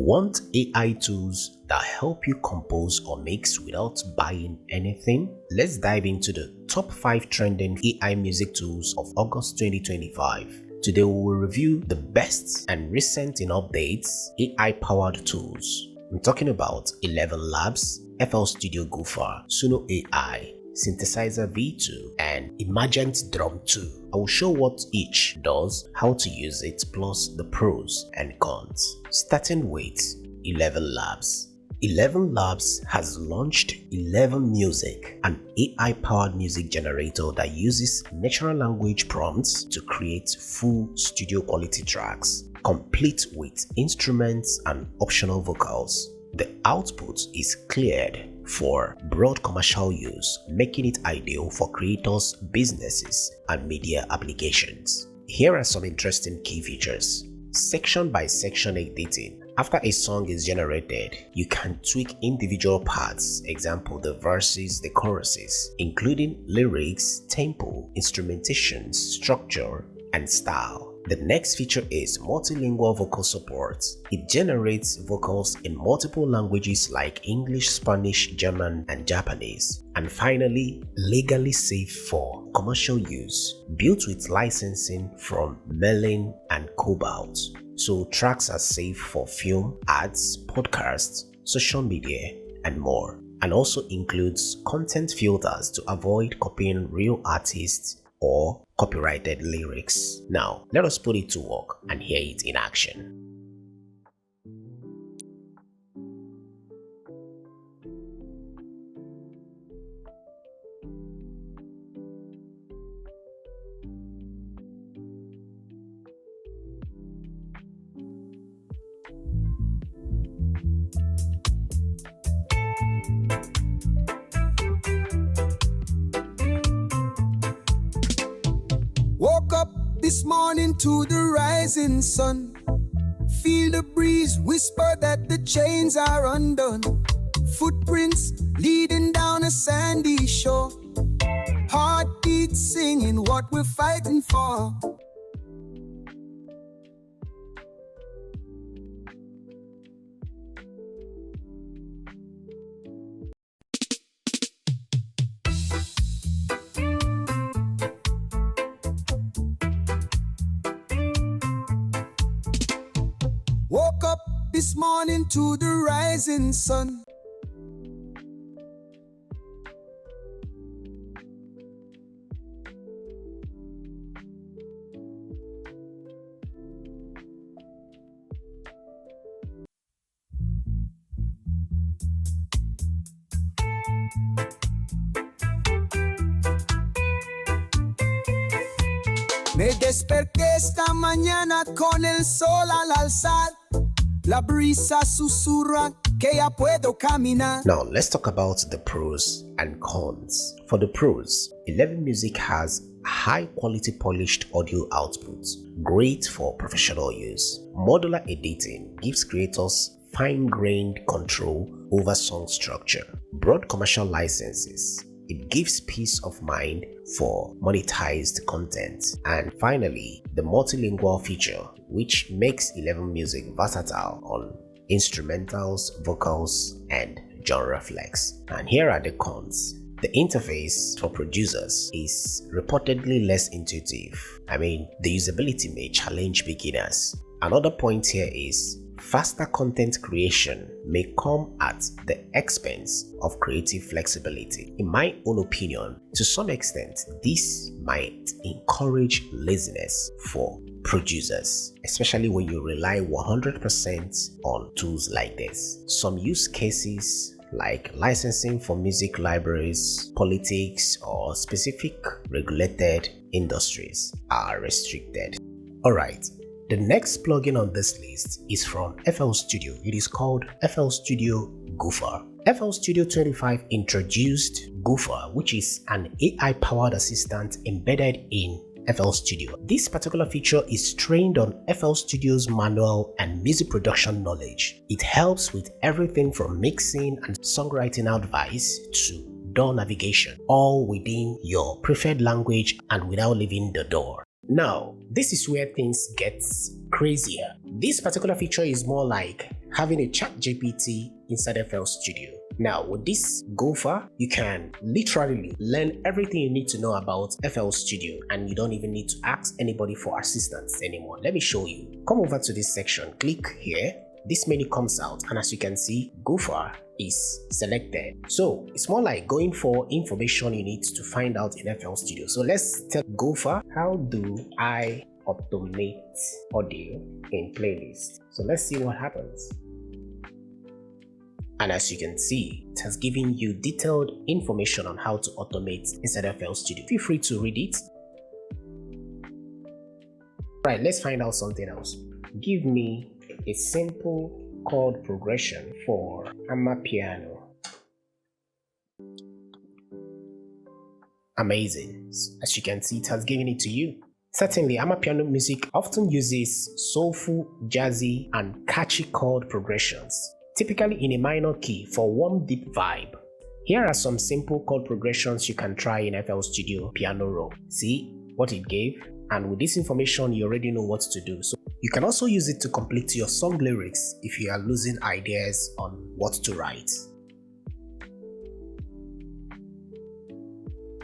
Want AI tools that help you compose or mix without buying anything? Let's dive into the top 5 trending AI music tools of August 2025. Today we will review the best and recent in updates AI-powered tools. I'm talking about ElevenLabs, FL Studio Gopher, Suno AI, Synthesizer V2, and Emergent Drum 2. I will show what each does, how to use it, plus the pros and cons. Starting with ElevenLabs. ElevenLabs has launched ElevenMusic, an AI-powered music generator that uses natural language prompts to create full studio-quality tracks, complete with instruments and optional vocals. The output is cleared for broad commercial use, making it ideal for creators, businesses, and media applications. Here are some interesting key features. Section by section editing. After a song is generated, you can tweak individual parts, example the verses, the choruses, including lyrics, tempo, instrumentation, structure, and style. The next feature is multilingual vocal support. It generates vocals in multiple languages like English, Spanish, German, and Japanese. And finally, legally safe for commercial use, built with licensing from Merlin and Cobalt. So tracks are safe for film, ads, podcasts, social media, and more. And also includes content filters to avoid copying real artists or copyrighted lyrics. Now, let us put it to work and hear it in action. Woke up this morning to the rising sun. Feel the breeze whisper that the chains are undone. Footprints leading down a sandy shore. Heartbeats singing what we're fighting for. Woke up this morning to the rising sun. Me desperté esta mañana con el sol al alzar. La brisa susurra que ya puedo caminar. Now let's talk about the pros and cons. For the pros, ElevenMusic has high quality polished audio output, great for professional use. Modular editing gives creators fine-grained control over song structure. Broad commercial licenses. It gives peace of mind for monetized content. And finally, the multilingual feature, which makes ElevenMusic versatile on instrumentals, vocals, and genre flex. And here are the cons. The interface for producers is reportedly less intuitive. The usability may challenge beginners. Another point here is faster content creation may come at the expense of creative flexibility. In my own opinion, to some extent, this might encourage laziness for producers, especially when you rely 100% on tools like this. Some use cases like licensing for music libraries, politics, or specific regulated industries are restricted. Alright. The next plugin on this list is from FL Studio. It is called FL Studio Gopher. FL Studio 25 introduced Gopher, which is an AI-powered assistant embedded in FL Studio. This particular feature is trained on FL Studio's manual and music production knowledge. It helps with everything from mixing and songwriting advice to DAW navigation, all within your preferred language and without leaving the door. Now, this is where things get crazier. This particular feature is more like having a chat GPT inside FL Studio. Now, with this Gopher, you can literally learn everything you need to know about FL Studio, and you don't even need to ask anybody for assistance anymore. Let me show you. Come over to this section, click here. This menu comes out, and as you can see, Gopher is selected. So it's more like going for information you need to find out in FL Studio. So let's tell Gopher, how do I automate audio in playlist? So let's see what happens. And as you can see, it has given you detailed information on how to automate inside FL Studio. Feel free to read it. Right, let's find out something else. Give me a simple chord progression for Amapiano. Amazing. As you can see, it has given it to you. Certainly, Amapiano music often uses soulful, jazzy, and catchy chord progressions, typically in a minor key for warm, deep vibe. Here are some simple chord progressions you can try in FL Studio piano roll. See what it gave? And with this information, you already know what to do. So you can also use it to complete your song lyrics if you are losing ideas on what to write.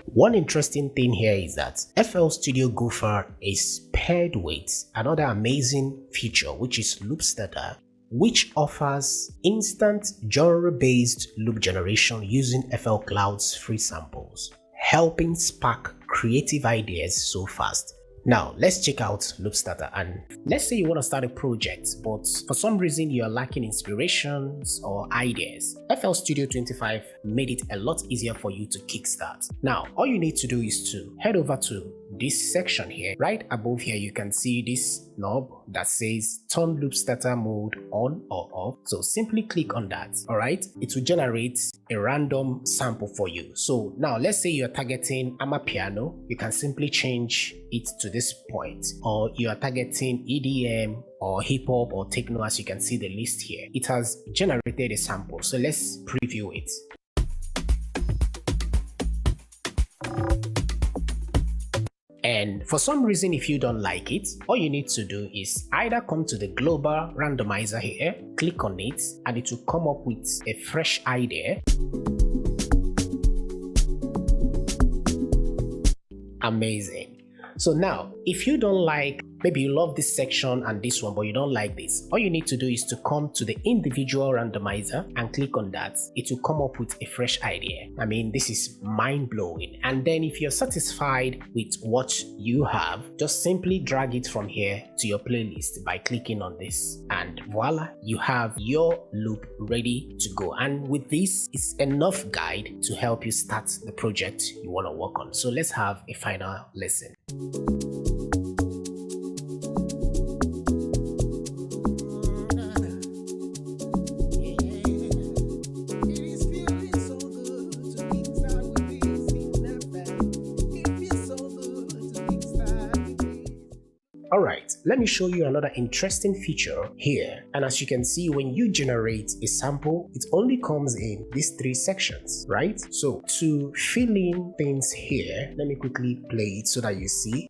One interesting thing here is that FL Studio Gopher is paired with another amazing feature, which is Loop Starter, which offers instant genre-based loop generation using FL Cloud's free samples, helping spark creative ideas so fast. Now, let's check out Loop Starter, and let's say you want to start a project, but for some reason you are lacking inspirations or ideas. FL Studio 25 made it a lot easier for you to kickstart. Now, all you need to do is to head over to this section here. Right above here, you can see this knob that says turn Loop Starter mode on or off. So simply click on that. All right, it will generate a random sample for you. So now let's say you're targeting Amapiano, you can simply change it to this point, or you are targeting EDM or hip hop or techno. As you can see the list here, it has generated a sample. So let's preview it. And for some reason, if you don't like it, all you need to do is either come to the global randomizer here, click on it, and it will come up with a fresh idea. Amazing. So now, if you don't like, maybe you love this section and this one, but you don't like this, all you need to do is to come to the individual randomizer and click on that. It will come up with a fresh idea. I mean, this is mind-blowing. And then if you're satisfied with what you have, just simply drag it from here to your playlist by clicking on this. And voila, you have your loop ready to go. And with this, it's enough guide to help you start the project you want to work on. So let's have a final lesson. Alright, let me show you another interesting feature here. And as you can see, when you generate a sample, it only comes in these three sections, right? So to fill in things here, let me quickly play it so that you see.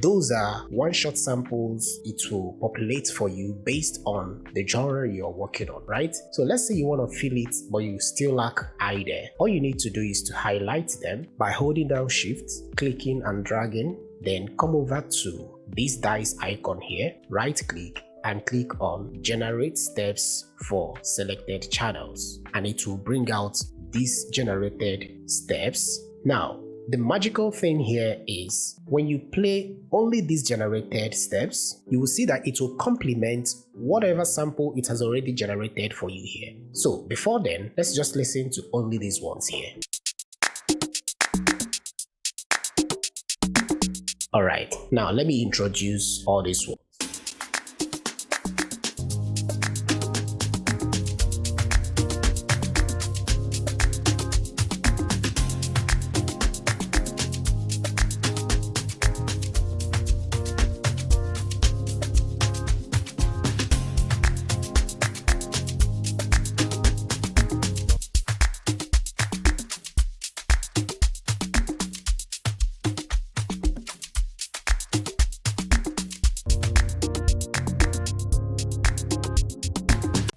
Those are one-shot samples it will populate for you based on the genre you're working on, right? So let's say you want to fill it, but you still lack idea. All you need to do is to highlight them by holding down Shift, clicking and dragging, then come over to this dice icon here, right-click, and click on Generate Steps for selected channels, and it will bring out these generated steps. Now, the magical thing here is when you play only these generated steps, you will see that it will complement whatever sample it has already generated for you here. So before then, let's just listen to only these ones here. Alright, now let me introduce all these ones.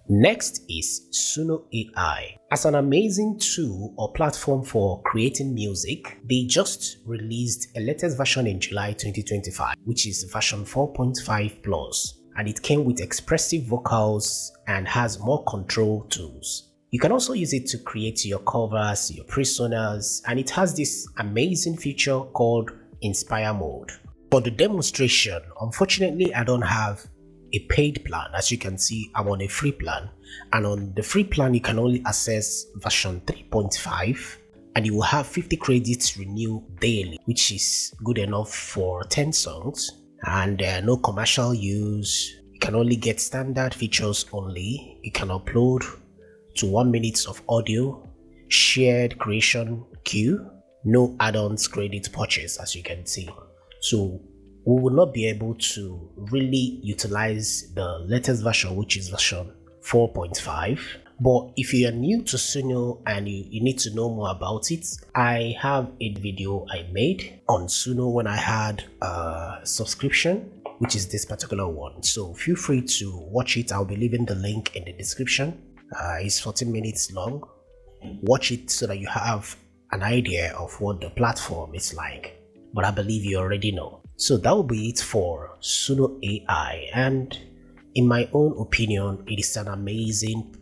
Next is Suno AI. As an amazing tool or platform for creating music, they just released a latest version in July 2025, which is version 4.5 plus, and it came with expressive vocals and has more control tools. You can also use it to create your covers, your personas, and it has this amazing feature called Inspire Mode. For the demonstration, unfortunately, I don't have a paid plan. As you can see, I'm on a free plan, and on the free plan you can only access version 3.5 and you will have 50 credits renew daily, which is good enough for 10 songs, and no commercial use. You can only get standard features only. You can upload to 1 minute of audio, shared creation queue, no add-ons credit purchase, as you can see. So we will not be able to really utilize the latest version, which is version 4.5. But if you are new to Suno and you need to know more about it, I have a video I made on Suno when I had a subscription, which is this particular one. So feel free to watch it. I'll be leaving the link in the description. It's 14 minutes long. Watch it so that you have an idea of what the platform is like. But I believe you already know. So that will be it for Suno AI, and in my own opinion, it is an amazing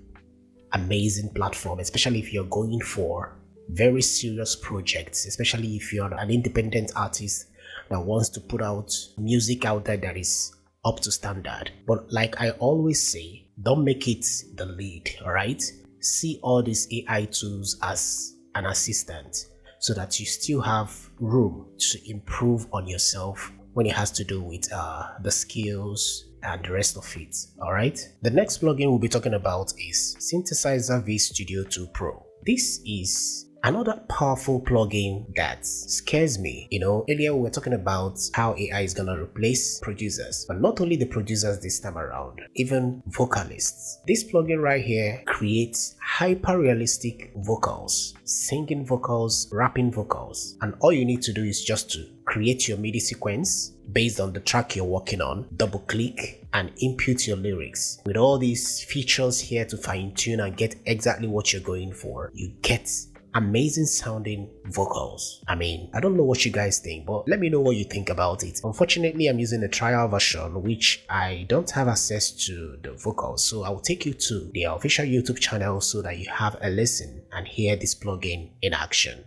platform, especially if you're going for very serious projects, especially if you're an independent artist that wants to put out music out there that is up to standard. But like I always say, don't make it the lead, alright? See all these AI tools as an assistant, so that you still have room to improve on yourself when it has to do with the skills and the rest of it. Alright, the next plugin we'll be talking about is Synthesizer V Studio 2 Pro. This is another powerful plugin that scares me. You know, earlier we were talking about how AI is gonna replace producers, but not only the producers this time around, even vocalists. This plugin right here creates hyper-realistic vocals, singing vocals, rapping vocals, and all you need to do is just to create your MIDI sequence based on the track you're working on, double click and input your lyrics. With all these features here to fine-tune and get exactly what you're going for, you get amazing sounding vocals. I mean, I don't know what you guys think, but let me know what you think about it. Unfortunately, I'm using a trial version which I don't have access to the vocals, so I will take you to their official YouTube channel so that you have a listen and hear this plugin in action.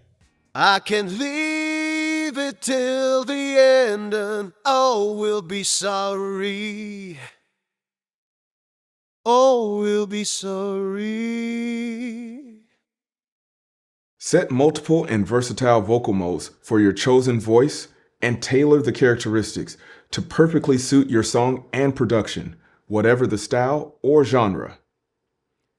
I can leave it till the end and oh, we'll be sorry. Oh, we'll be sorry. Set multiple and versatile vocal modes for your chosen voice and tailor the characteristics to perfectly suit your song and production, whatever the style or genre.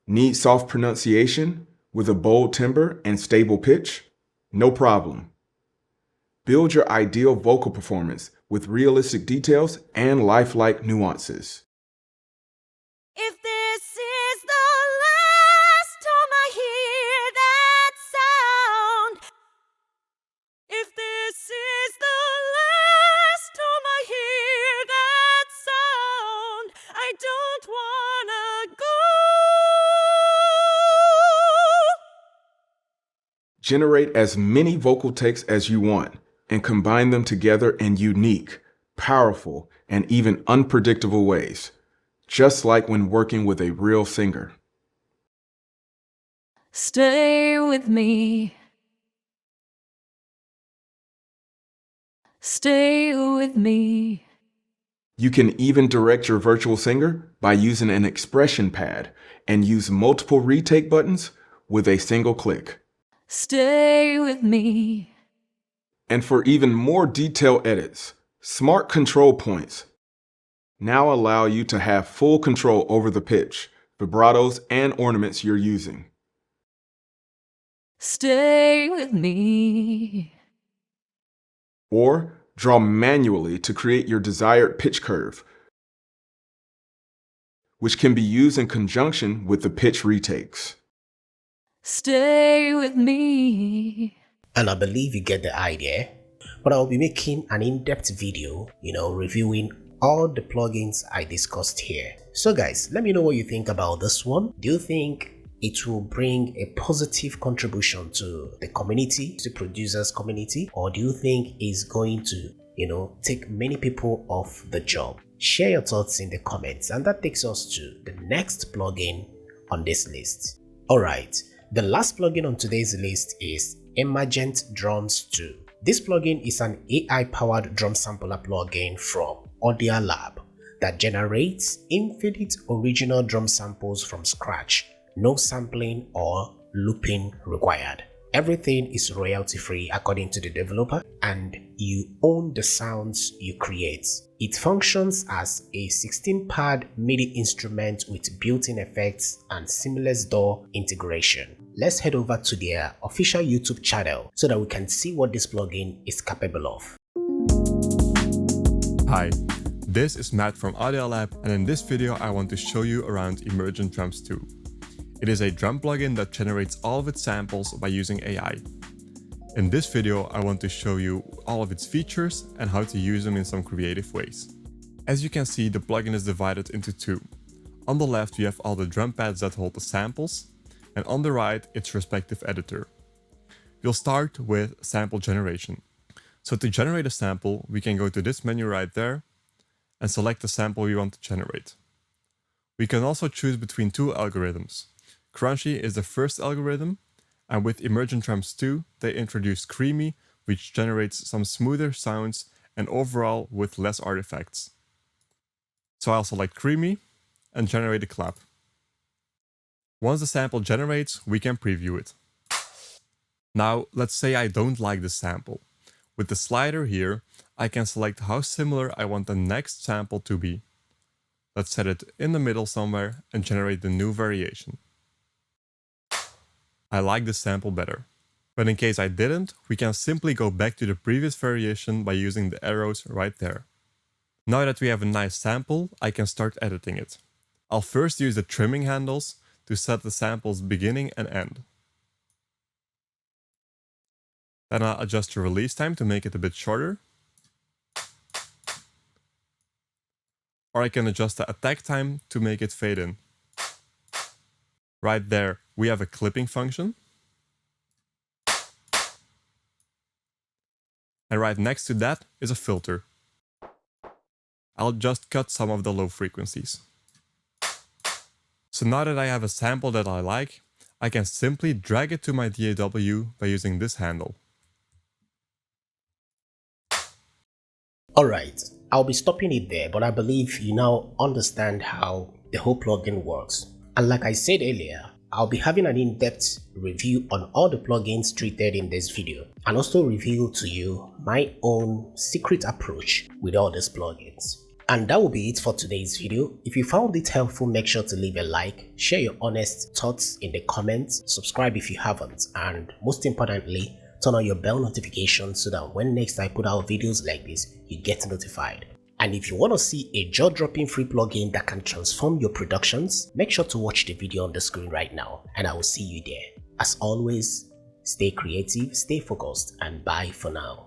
Need soft pronunciation with a bold timbre and stable pitch? No problem. Build your ideal vocal performance with realistic details and lifelike nuances. If this is the last time I hear that sound, if this is the last time I hear that sound, I don't wanna go. Generate as many vocal takes as you want and combine them together in unique, powerful, and even unpredictable ways, just like when working with a real singer. Stay with me. Stay with me. You can even direct your virtual singer by using an expression pad and use multiple retake buttons with a single click. Stay with me. And for even more detailed edits, smart control points now allow you to have full control over the pitch, vibratos, and ornaments you're using. Stay with me. Or draw manually to create your desired pitch curve, which can be used in conjunction with the pitch retakes. Stay with me. And I believe you get the idea. But I'll be making an in-depth video, reviewing all the plugins I discussed here. So guys, let me know what you think about this one. Do you think it will bring a positive contribution to the community, to producers community, or do you think it's going to, take many people off the job? Share your thoughts in the comments, and that takes us to the next plugin on this list. Alright, the last plugin on today's list is Emergent Drums 2. This plugin is an AI-powered drum sampler plugin from ElevenLabs that generates infinite original drum samples from scratch. No sampling or looping required. Everything is royalty-free according to the developer, and you own the sounds you create. It functions as a 16-pad MIDI instrument with built-in effects and seamless DAW integration. Let's head over to their official YouTube channel so that we can see what this plugin is capable of. Hi, this is Matt from ElevenLabs, and in this video I want to show you around Emergent Drums 2. It is a drum plugin that generates all of its samples by using AI. In this video I want to show you all of its features and how to use them in some creative ways. As you can see, the plugin is divided into two. On the left you have all the drum pads that hold the samples, and on the right its respective editor. We'll start with sample generation. So to generate a sample, we can go to this menu right there and select the sample we want to generate. We can also choose between two algorithms. Crunchy is the first algorithm, and with Emergent Drums 2 they introduced Creamy, which generates some smoother sounds and overall with less artifacts. So I'll select Creamy and generate a clap. Once the sample generates, we can preview it. Now let's say I don't like the sample. With the slider here, I can select how similar I want the next sample to be. Let's set it in the middle somewhere and generate the new variation. I like this sample better. But in case I didn't, we can simply go back to the previous variation by using the arrows right there. Now that we have a nice sample, I can start editing it. I'll first use the trimming handles to set the sample's beginning and end. Then I'll adjust the release time to make it a bit shorter. Or I can adjust the attack time to make it fade in. Right there, we have a clipping function. And right next to that is a filter. I'll just cut some of the low frequencies. So now that I have a sample that I like, I can simply drag it to my DAW by using this handle. Alright, I'll be stopping it there, but I believe you now understand how the whole plugin works. And like I said earlier, I'll be having an in-depth review on all the plugins treated in this video, and also reveal to you my own secret approach with all these plugins. And that will be it for today's video. If you found it helpful, make sure to leave a like, share your honest thoughts in the comments, subscribe if you haven't, and most importantly, turn on your bell notification so that when next I put out videos like this, you get notified. And if you want to see a jaw-dropping free plugin that can transform your productions, make sure to watch the video on the screen right now, and I will see you there. As always, stay creative, stay focused, and bye for now.